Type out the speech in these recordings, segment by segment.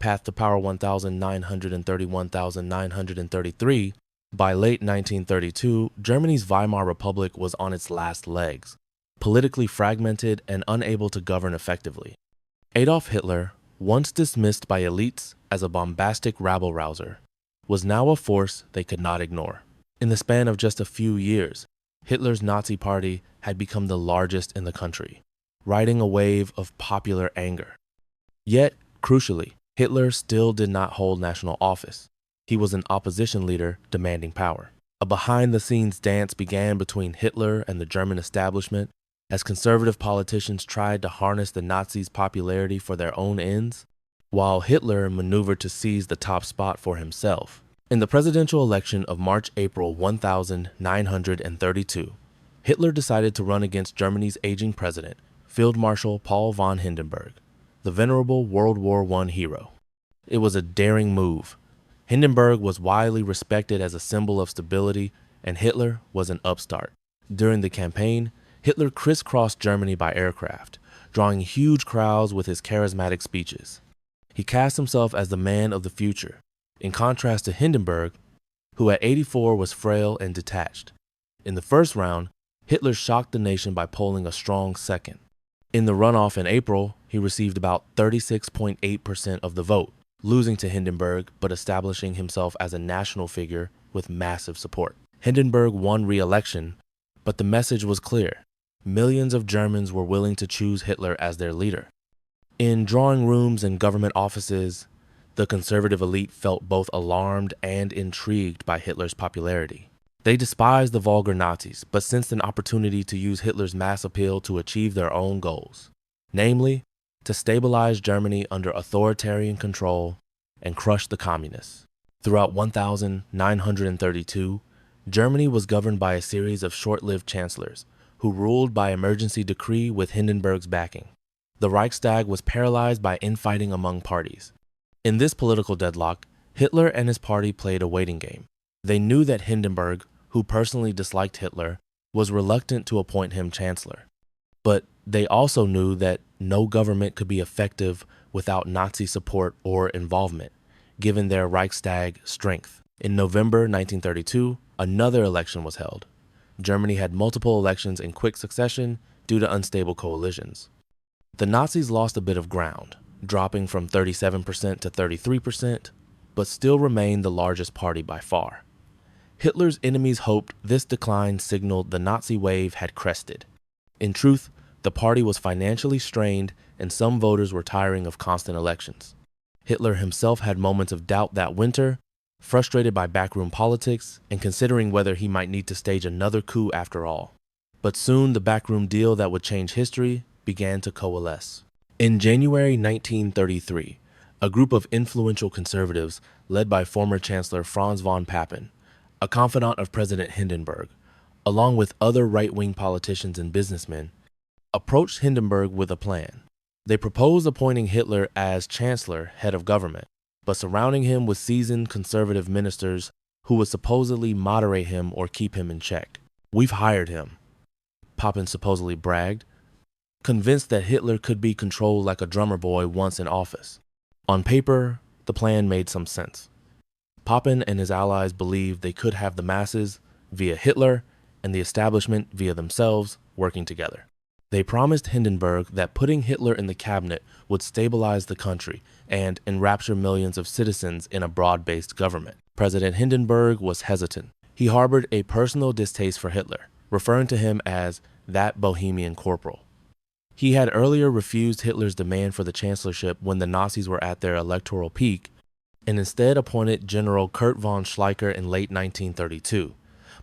path to power 1933, by late 1932, Germany's Weimar Republic was on its last legs, politically fragmented and unable to govern effectively. Adolf Hitler, once dismissed by elites as a bombastic rabble-rouser, was now a force they could not ignore. In the span of just a few years, Hitler's Nazi Party had become the largest in the country, riding a wave of popular anger. Yet, crucially, Hitler still did not hold national office. He was an opposition leader demanding power. A behind-the-scenes dance began between Hitler and the German establishment as conservative politicians tried to harness the Nazis' popularity for their own ends, while Hitler maneuvered to seize the top spot for himself. In the presidential election of March-April 1932, Hitler decided to run against Germany's aging president, Field Marshal Paul von Hindenburg, the venerable World War I hero. It was a daring move. Hindenburg was widely respected as a symbol of stability, and Hitler was an upstart. During the campaign, Hitler crisscrossed Germany by aircraft, drawing huge crowds with his charismatic speeches. He cast himself as the man of the future, in contrast to Hindenburg, who at 84 was frail and detached. In the first round, Hitler shocked the nation by polling a strong second. In the runoff in April, he received about 36.8% of the vote, losing to Hindenburg but establishing himself as a national figure with massive support. Hindenburg won re-election, but the message was clear. Millions of Germans were willing to choose Hitler as their leader. In drawing rooms and government offices, the conservative elite felt both alarmed and intrigued by Hitler's popularity. They despised the vulgar Nazis, but sensed an opportunity to use Hitler's mass appeal to achieve their own goals, namely, to stabilize Germany under authoritarian control and crush the communists. Throughout 1932, Germany was governed by a series of short-lived chancellors who ruled by emergency decree with Hindenburg's backing. The Reichstag was paralyzed by infighting among parties. In this political deadlock, Hitler and his party played a waiting game. They knew that Hindenburg, who personally disliked Hitler, was reluctant to appoint him chancellor. But they also knew that no government could be effective without Nazi support or involvement, given their Reichstag strength. In November 1932, another election was held. Germany had multiple elections in quick succession due to unstable coalitions. The Nazis lost a bit of ground, dropping from 37% to 33%, but still remained the largest party by far. Hitler's enemies hoped this decline signaled the Nazi wave had crested. In truth, the party was financially strained and some voters were tiring of constant elections. Hitler himself had moments of doubt that winter, frustrated by backroom politics and considering whether he might need to stage another coup after all. But soon the backroom deal that would change history began to coalesce. In January 1933, a group of influential conservatives led by former Chancellor Franz von Papen, a confidant of President Hindenburg, along with other right-wing politicians and businessmen, approached Hindenburg with a plan. They proposed appointing Hitler as chancellor, head of government, but surrounding him with seasoned conservative ministers who would supposedly moderate him or keep him in check. "We've hired him," Papen supposedly bragged, convinced that Hitler could be controlled like a drummer boy once in office. On paper, the plan made some sense. Papen and his allies believed they could have the masses, via Hitler, and the establishment, via themselves, working together. They promised Hindenburg that putting Hitler in the cabinet would stabilize the country and enrapture millions of citizens in a broad-based government. President Hindenburg was hesitant. He harbored a personal distaste for Hitler, referring to him as that Bohemian corporal. He had earlier refused Hitler's demand for the chancellorship when the Nazis were at their electoral peak, and instead appointed General Kurt von Schleicher in late 1932.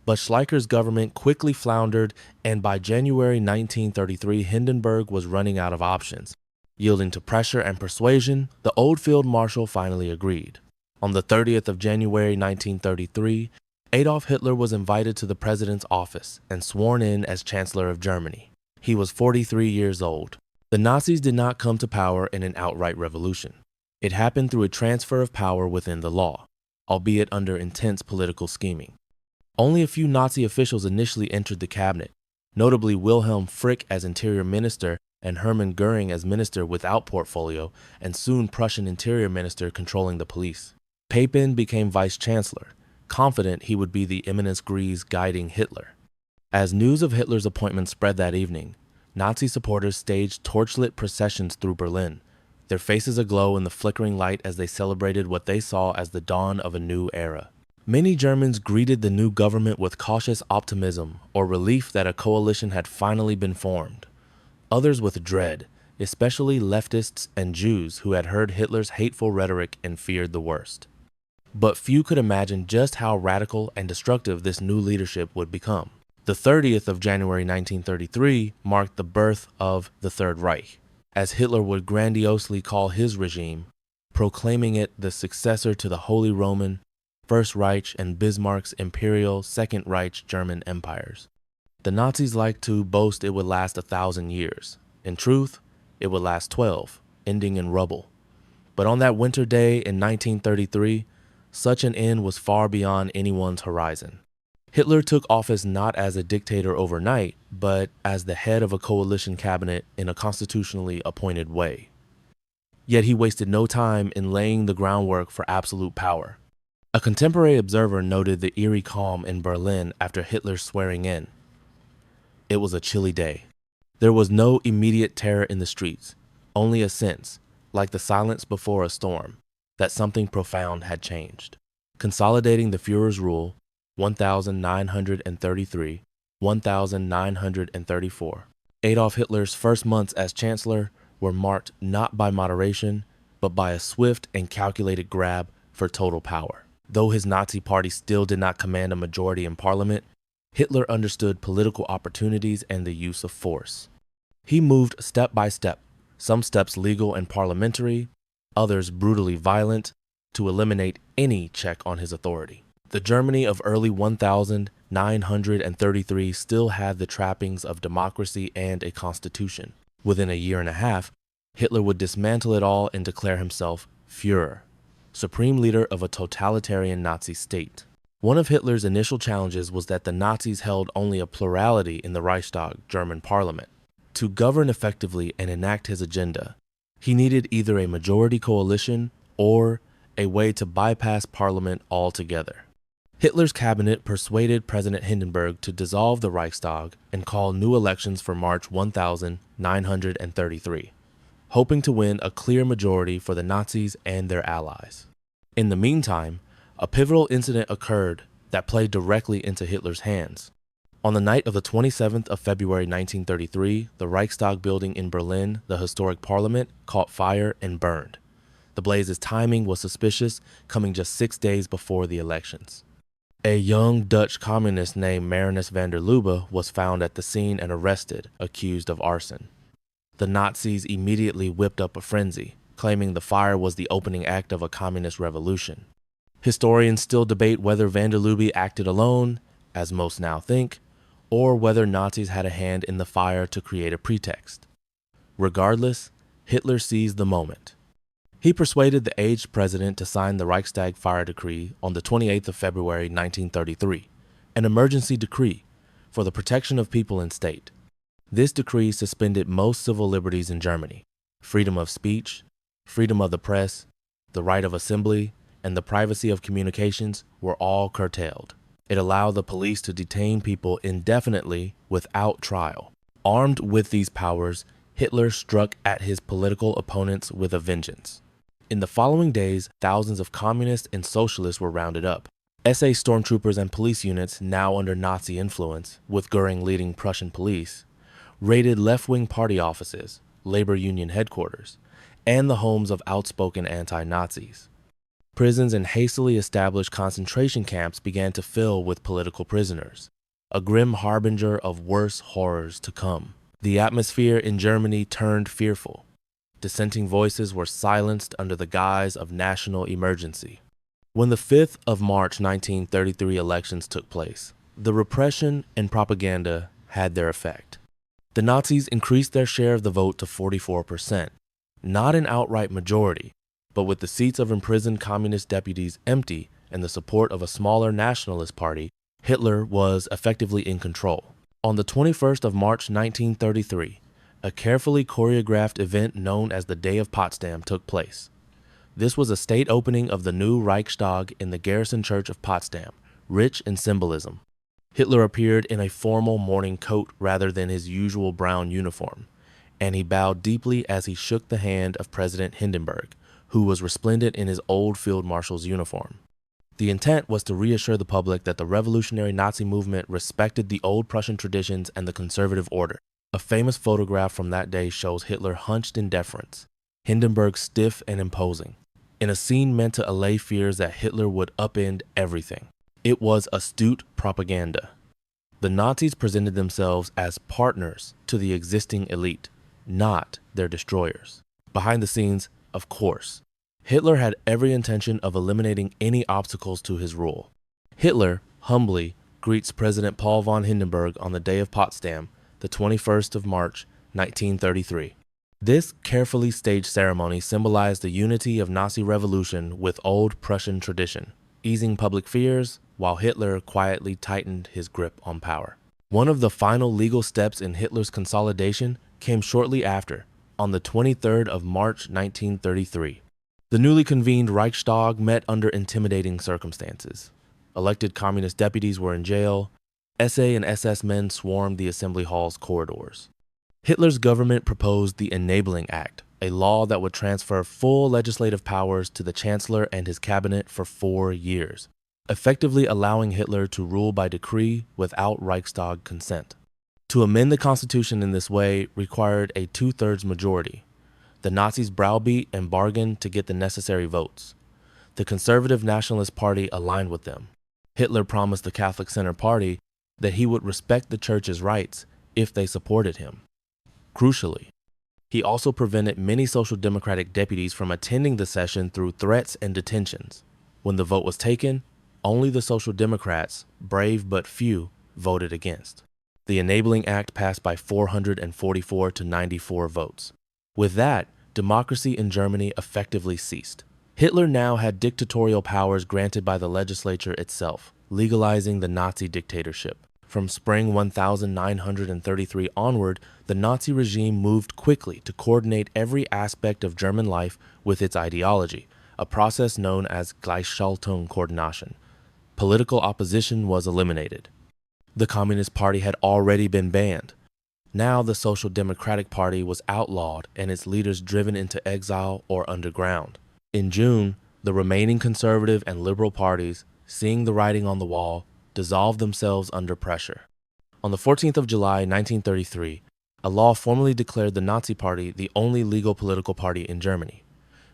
But Schleicher's government quickly floundered, and by January 1933, Hindenburg was running out of options. Yielding to pressure and persuasion, the old field marshal finally agreed. On the 30th of January 1933, Adolf Hitler was invited to the president's office and sworn in as Chancellor of Germany. He was 43 years old. The Nazis did not come to power in an outright revolution. It happened through a transfer of power within the law, albeit under intense political scheming. Only a few Nazi officials initially entered the cabinet, notably Wilhelm Frick as interior minister and Hermann Goering as minister without portfolio, and soon Prussian interior minister controlling the police. Papen became vice-chancellor, confident he would be the eminence grise guiding Hitler. As news of Hitler's appointment spread that evening, Nazi supporters staged torchlit processions through Berlin, their faces aglow in the flickering light as they celebrated what they saw as the dawn of a new era. Many Germans greeted the new government with cautious optimism or relief that a coalition had finally been formed. Others with dread, especially leftists and Jews who had heard Hitler's hateful rhetoric and feared the worst. But few could imagine just how radical and destructive this new leadership would become. The 30th of January 1933 marked the birth of the Third Reich, as Hitler would grandiosely call his regime, proclaiming it the successor to the Holy Roman, First Reich, and Bismarck's Imperial Second Reich German empires. The Nazis liked to boast it would last 1,000 years. In truth, it would last 12, ending in rubble. But on that winter day in 1933, such an end was far beyond anyone's horizon. Hitler took office not as a dictator overnight, but as the head of a coalition cabinet in a constitutionally appointed way. Yet he wasted no time in laying the groundwork for absolute power. A contemporary observer noted the eerie calm in Berlin after Hitler's swearing in. It was a chilly day. There was no immediate terror in the streets, only a sense, like the silence before a storm, that something profound had changed. Consolidating the Führer's rule, 1933, 1934. Adolf Hitler's first months as chancellor were marked not by moderation, but by a swift and calculated grab for total power. Though his Nazi party still did not command a majority in parliament, Hitler understood political opportunities and the use of force. He moved step by step, some steps legal and parliamentary, others brutally violent, to eliminate any check on his authority. The Germany of early 1933 still had the trappings of democracy and a constitution. Within a year and a half, Hitler would dismantle it all and declare himself Führer, supreme leader of a totalitarian Nazi state. One of Hitler's initial challenges was that the Nazis held only a plurality in the Reichstag, German parliament. To govern effectively and enact his agenda, he needed either a majority coalition or a way to bypass parliament altogether. Hitler's cabinet persuaded President Hindenburg to dissolve the Reichstag and call new elections for March 1933, hoping to win a clear majority for the Nazis and their allies. In the meantime, a pivotal incident occurred that played directly into Hitler's hands. On the night of the 27th of February 1933, the Reichstag building in Berlin, the historic parliament, caught fire and burned. The blaze's timing was suspicious, coming just 6 days before the elections. A young Dutch communist named Marinus van der Lubbe was found at the scene and arrested, accused of arson. The Nazis immediately whipped up a frenzy, claiming the fire was the opening act of a communist revolution. Historians still debate whether van der Lubbe acted alone, as most now think, or whether Nazis had a hand in the fire to create a pretext. Regardless, Hitler seized the moment. He persuaded the aged president to sign the Reichstag fire decree on the 28th of February 1933, an emergency decree for the protection of people and state. This decree suspended most civil liberties in Germany: freedom of speech, freedom of the press, the right of assembly, and the privacy of communications were all curtailed. It allowed the police to detain people indefinitely without trial. Armed with these powers, Hitler struck at his political opponents with a vengeance. In the following days, thousands of communists and socialists were rounded up. SS stormtroopers and police units, now under Nazi influence, with Goering leading Prussian police, raided left-wing party offices, labor union headquarters, and the homes of outspoken anti-Nazis. Prisons and hastily established concentration camps began to fill with political prisoners, a grim harbinger of worse horrors to come. The atmosphere in Germany turned fearful. Dissenting voices were silenced under the guise of national emergency. When the 5th of March 1933 elections took place, the repression and propaganda had their effect. The Nazis increased their share of the vote to 44%, not an outright majority, but with the seats of imprisoned communist deputies empty and the support of a smaller nationalist party, Hitler was effectively in control. On the 21st of March 1933, a carefully choreographed event known as the Day of Potsdam took place. This was a state opening of the new Reichstag in the garrison church of Potsdam, rich in symbolism. Hitler appeared in a formal morning coat rather than his usual brown uniform, and he bowed deeply as he shook the hand of President Hindenburg, who was resplendent in his old field marshal's uniform. The intent was to reassure the public that the revolutionary Nazi movement respected the old Prussian traditions and the conservative order. A famous photograph from that day shows Hitler hunched in deference, Hindenburg stiff and imposing, in a scene meant to allay fears that Hitler would upend everything. It was astute propaganda. The Nazis presented themselves as partners to the existing elite, not their destroyers. Behind the scenes, of course, Hitler had every intention of eliminating any obstacles to his rule. Hitler, humbly, greets President Paul von Hindenburg on the Day of Potsdam, the 21st of March, 1933. This carefully staged ceremony symbolized the unity of Nazi revolution with old Prussian tradition, easing public fears while Hitler quietly tightened his grip on power. One of the final legal steps in Hitler's consolidation came shortly after, on the 23rd of March 1933. The newly convened Reichstag met under intimidating circumstances. Elected communist deputies were in jail. SA and SS men swarmed the assembly hall's corridors. Hitler's government proposed the Enabling Act, a law that would transfer full legislative powers to the Chancellor and his cabinet for 4 years, effectively allowing Hitler to rule by decree without Reichstag consent. To amend the Constitution in this way required a 2/3 majority. The Nazis browbeat and bargained to get the necessary votes. The Conservative Nationalist Party aligned with them. Hitler promised the Catholic Center Party that he would respect the church's rights if they supported him. Crucially, he also prevented many Social Democratic deputies from attending the session through threats and detentions. When the vote was taken, only the Social Democrats, brave but few, voted against. The Enabling Act passed by 444 to 94 votes. With that, democracy in Germany effectively ceased. Hitler now had dictatorial powers granted by the legislature itself, legalizing the Nazi dictatorship. From spring 1933 onward, the Nazi regime moved quickly to coordinate every aspect of German life with its ideology, a process known as Gleichschaltung-Koordination. Political opposition was eliminated. The Communist Party had already been banned. Now the Social Democratic Party was outlawed and its leaders driven into exile or underground. In June, the remaining conservative and liberal parties, seeing the writing on the wall, dissolved themselves under pressure. On the 14th of July, 1933, a law formally declared the Nazi Party the only legal political party in Germany.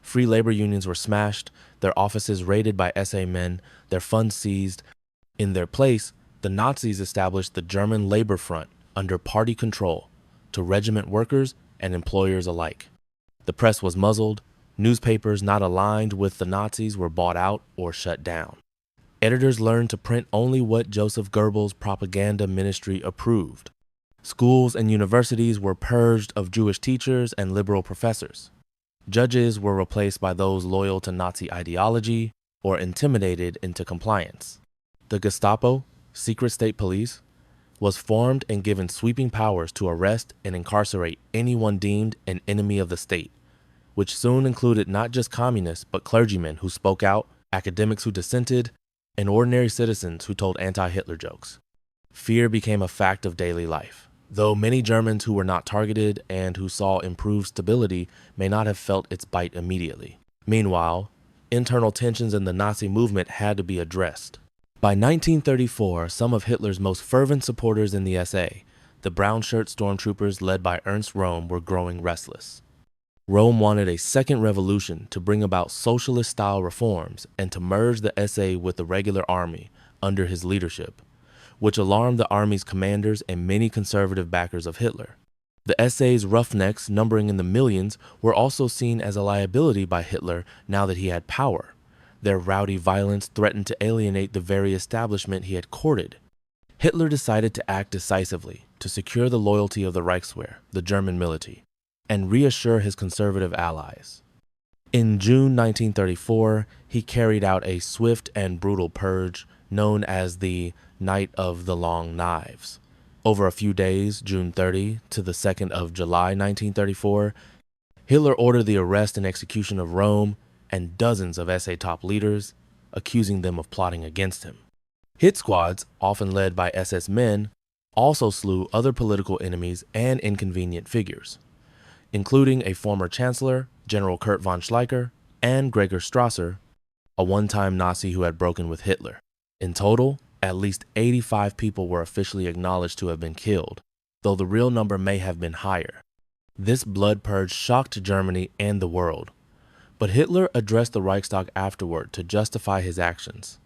Free labor unions were smashed, their offices raided by SA men, their funds seized. In their place, the Nazis established the German Labor Front under party control to regiment workers and employers alike. The press was muzzled, newspapers not aligned with the Nazis were bought out or shut down. Editors learned to print only what Joseph Goebbels' propaganda ministry approved. Schools and universities were purged of Jewish teachers and liberal professors. Judges were replaced by those loyal to Nazi ideology or intimidated into compliance. The Gestapo, secret state police, was formed and given sweeping powers to arrest and incarcerate anyone deemed an enemy of the state, which soon included not just communists but clergymen who spoke out, academics who dissented, and ordinary citizens who told anti-Hitler jokes. Fear became a fact of daily life, though many Germans who were not targeted and who saw improved stability may not have felt its bite immediately. Meanwhile, internal tensions in the Nazi movement had to be addressed. By 1934, some of Hitler's most fervent supporters in the SA, the brown shirt stormtroopers led by Ernst Röhm, were growing restless. Rome wanted a second revolution to bring about socialist-style reforms and to merge the SA with the regular army under his leadership, which alarmed the army's commanders and many conservative backers of Hitler. The SA's roughnecks, numbering in the millions, were also seen as a liability by Hitler now that he had power. Their rowdy violence threatened to alienate the very establishment he had courted. Hitler decided to act decisively to secure the loyalty of the Reichswehr, the German military, and reassure his conservative allies. In June 1934, he carried out a swift and brutal purge known as the Night of the Long Knives. Over a few days, June 30 to the 2nd of July 1934, Hitler ordered the arrest and execution of Rome and dozens of SA top leaders, accusing them of plotting against him. Hit squads, often led by SS men, also slew other political enemies and inconvenient figures, including a former chancellor, General Kurt von Schleicher, and Gregor Strasser, a one-time Nazi who had broken with Hitler. In total, at least 85 people were officially acknowledged to have been killed, though the real number may have been higher. This blood purge shocked Germany and the world, but Hitler addressed the Reichstag afterward to justify his actions,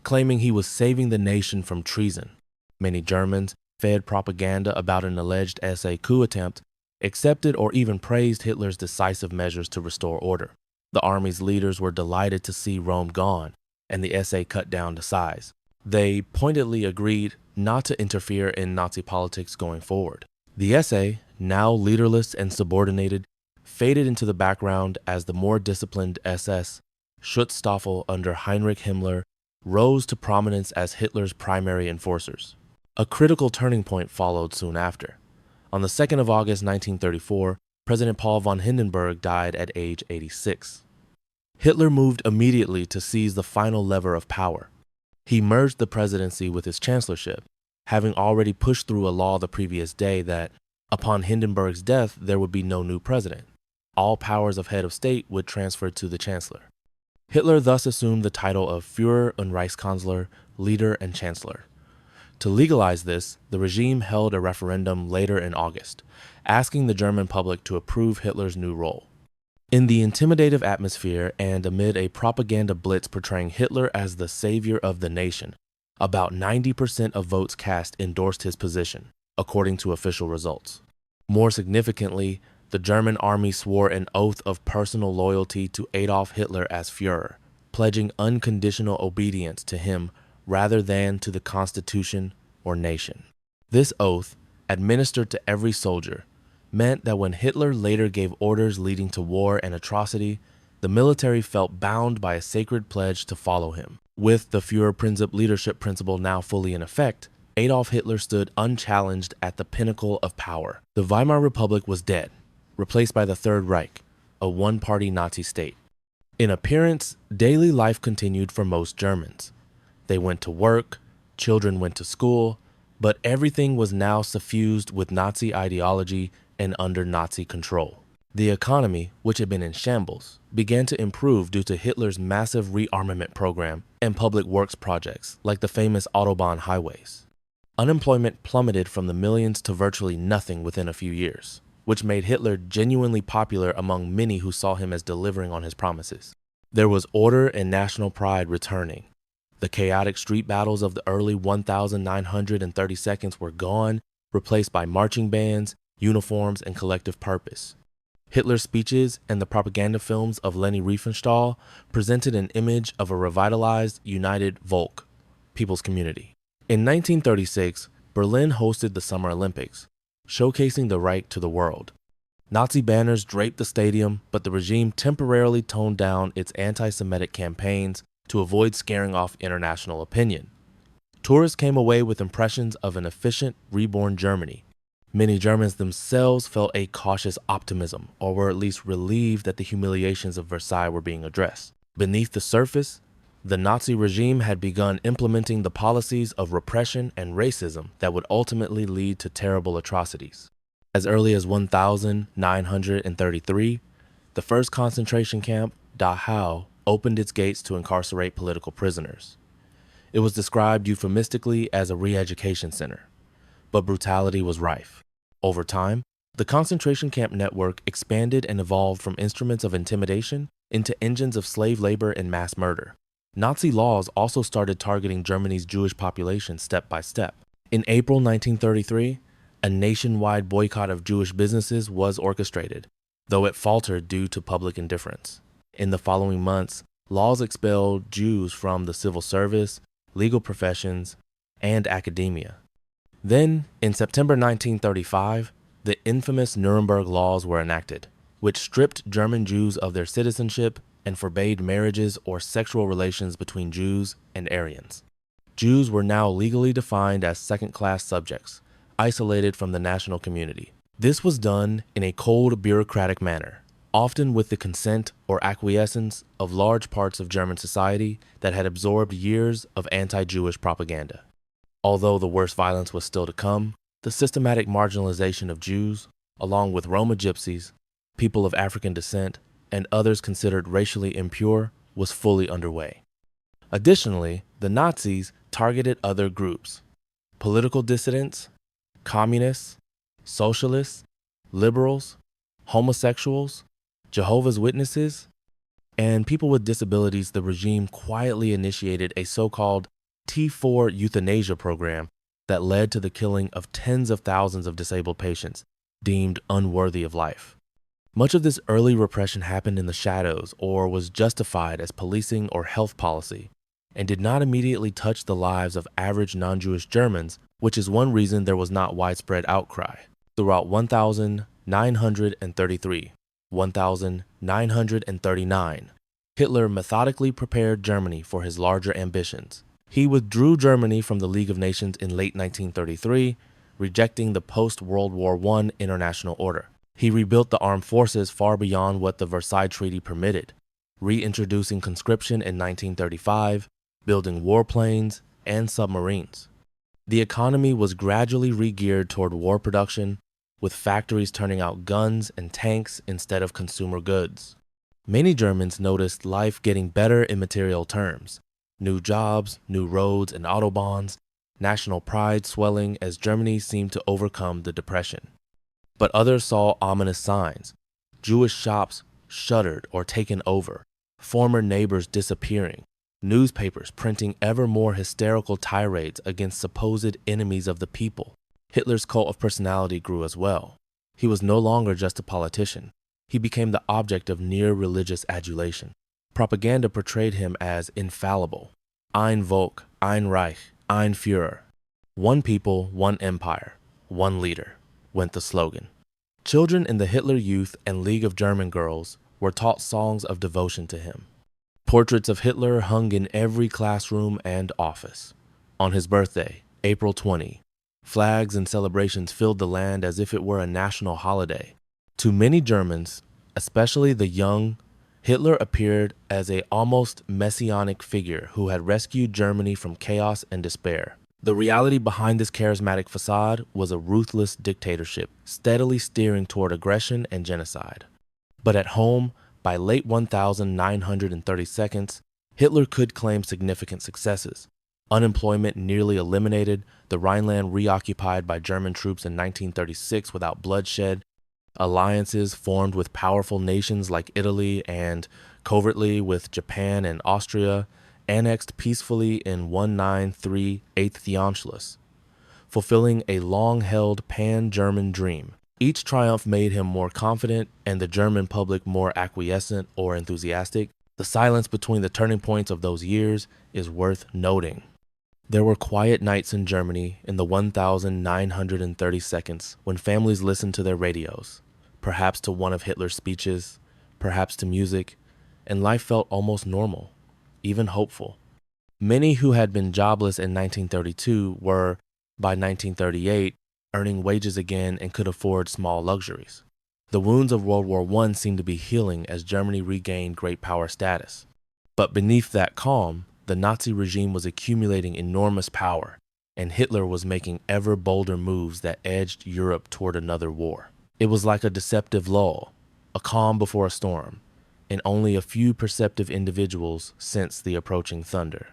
claiming he was saving the nation from treason. Many Germans, fed propaganda about an alleged SA coup attempt, accepted or even praised Hitler's decisive measures to restore order. The army's leaders were delighted to see Rome gone and the SA cut down to size. They pointedly agreed not to interfere in Nazi politics going forward. The SA, now leaderless and subordinated, faded into the background as the more disciplined SS, Schutzstaffel under Heinrich Himmler, rose to prominence as Hitler's primary enforcers. A critical turning point followed soon after. On the 2nd of August 1934, President Paul von Hindenburg died at age 86. Hitler moved immediately to seize the final lever of power. He merged the presidency with his chancellorship, having already pushed through a law the previous day that, upon Hindenburg's death, there would be no new president. All powers of head of state would transfer to the chancellor. Hitler thus assumed the title of Führer und Reichskanzler, leader and chancellor. To legalize this, the regime held a referendum later in August, asking the German public to approve Hitler's new role. In the intimidative atmosphere and amid a propaganda blitz portraying Hitler as the savior of the nation, about 90% of votes cast endorsed his position, according to official results. More significantly, the German army swore an oath of personal loyalty to Adolf Hitler as Führer, pledging unconditional obedience to him rather than to the Constitution or nation. This oath, administered to every soldier, meant that when Hitler later gave orders leading to war and atrocity, the military felt bound by a sacred pledge to follow him. With the Führerprinzip leadership principle now fully in effect, Adolf Hitler stood unchallenged at the pinnacle of power. The Weimar Republic was dead, replaced by the Third Reich, a one-party Nazi state. In appearance, daily life continued for most Germans. They went to work, children went to school, but everything was now suffused with Nazi ideology and under Nazi control. The economy, which had been in shambles, began to improve due to Hitler's massive rearmament program and public works projects like the famous Autobahn highways. Unemployment plummeted from the millions to virtually nothing within a few years, which made Hitler genuinely popular among many who saw him as delivering on his promises. There was order and national pride returning. The chaotic street battles of the early 1932 were gone, replaced by marching bands, uniforms, and collective purpose. Hitler's speeches and the propaganda films of Leni Riefenstahl presented an image of a revitalized, united Volk, people's community. In 1936, Berlin hosted the Summer Olympics, showcasing the Reich to the world. Nazi banners draped the stadium, but the regime temporarily toned down its anti-Semitic campaigns to avoid scaring off international opinion. Tourists came away with impressions of an efficient, reborn Germany. Many Germans themselves felt a cautious optimism, or were at least relieved that the humiliations of Versailles were being addressed. Beneath the surface, the Nazi regime had begun implementing the policies of repression and racism that would ultimately lead to terrible atrocities. As early as 1933, the first concentration camp, Dachau, opened its gates to incarcerate political prisoners. It was described euphemistically as a re-education center, but brutality was rife. Over time, the concentration camp network expanded and evolved from instruments of intimidation into engines of slave labor and mass murder. Nazi laws also started targeting Germany's Jewish population step by step. In April 1933, a nationwide boycott of Jewish businesses was orchestrated, though it faltered due to public indifference. In the following months, laws expelled Jews from the civil service, legal professions, and academia. Then, in September 1935, the infamous Nuremberg laws were enacted, which stripped German Jews of their citizenship and forbade marriages or sexual relations between Jews and Aryans. Jews were now legally defined as second-class subjects, isolated from the national community. This was done in a cold, bureaucratic manner, often with the consent or acquiescence of large parts of German society that had absorbed years of anti-Jewish propaganda. Although the worst violence was still to come, the systematic marginalization of Jews, along with Roma gypsies, people of African descent, and others considered racially impure, was fully underway. Additionally, the Nazis targeted other groups: political dissidents, communists, socialists, liberals, homosexuals, Jehovah's Witnesses, and people with disabilities. The regime quietly initiated a so-called T4 euthanasia program that led to the killing of tens of thousands of disabled patients deemed unworthy of life. Much of this early repression happened in the shadows or was justified as policing or health policy, and did not immediately touch the lives of average non-Jewish Germans, which is one reason there was not widespread outcry. Throughout 1933, 1939, Hitler methodically prepared Germany for his larger ambitions. He withdrew Germany from the League of Nations in late 1933, rejecting the post-World War I international order. He rebuilt the armed forces far beyond what the Versailles Treaty permitted, reintroducing conscription in 1935, building warplanes and submarines. The economy was gradually re-geared toward war production, with factories turning out guns and tanks instead of consumer goods. Many Germans noticed life getting better in material terms: new jobs, new roads and autobahns, national pride swelling as Germany seemed to overcome the Depression. But others saw ominous signs: Jewish shops shuttered or taken over, former neighbors disappearing, newspapers printing ever more hysterical tirades against supposed enemies of the people. Hitler's cult of personality grew as well. He was no longer just a politician. He became the object of near religious adulation. Propaganda portrayed him as infallible. Ein Volk, ein Reich, ein Führer. One people, one empire, one leader, went the slogan. Children in the Hitler Youth and League of German Girls were taught songs of devotion to him. Portraits of Hitler hung in every classroom and office. On his birthday, April 20, flags and celebrations filled the land as if it were a national holiday. To many Germans, especially the young, Hitler appeared as an almost messianic figure who had rescued Germany from chaos and despair. The reality behind this charismatic facade was a ruthless dictatorship, steadily steering toward aggression and genocide. But at home, by late 1932, Hitler could claim significant successes. Unemployment nearly eliminated, the Rhineland reoccupied by German troops in 1936 without bloodshed, alliances formed with powerful nations like Italy and, covertly, with Japan and Austria, annexed peacefully in 1938 the Anschluss, fulfilling a long-held pan-German dream. Each triumph made him more confident and the German public more acquiescent or enthusiastic. The silence between the turning points of those years is worth noting. There were quiet nights in Germany in the 1932 when families listened to their radios, perhaps to one of Hitler's speeches, perhaps to music, and life felt almost normal, even hopeful. Many who had been jobless in 1932 were, by 1938, earning wages again and could afford small luxuries. The wounds of World War I seemed to be healing as Germany regained great power status. But beneath that calm, the Nazi regime was accumulating enormous power, and Hitler was making ever bolder moves that edged Europe toward another war. It was like a deceptive lull, a calm before a storm, and only a few perceptive individuals sensed the approaching thunder.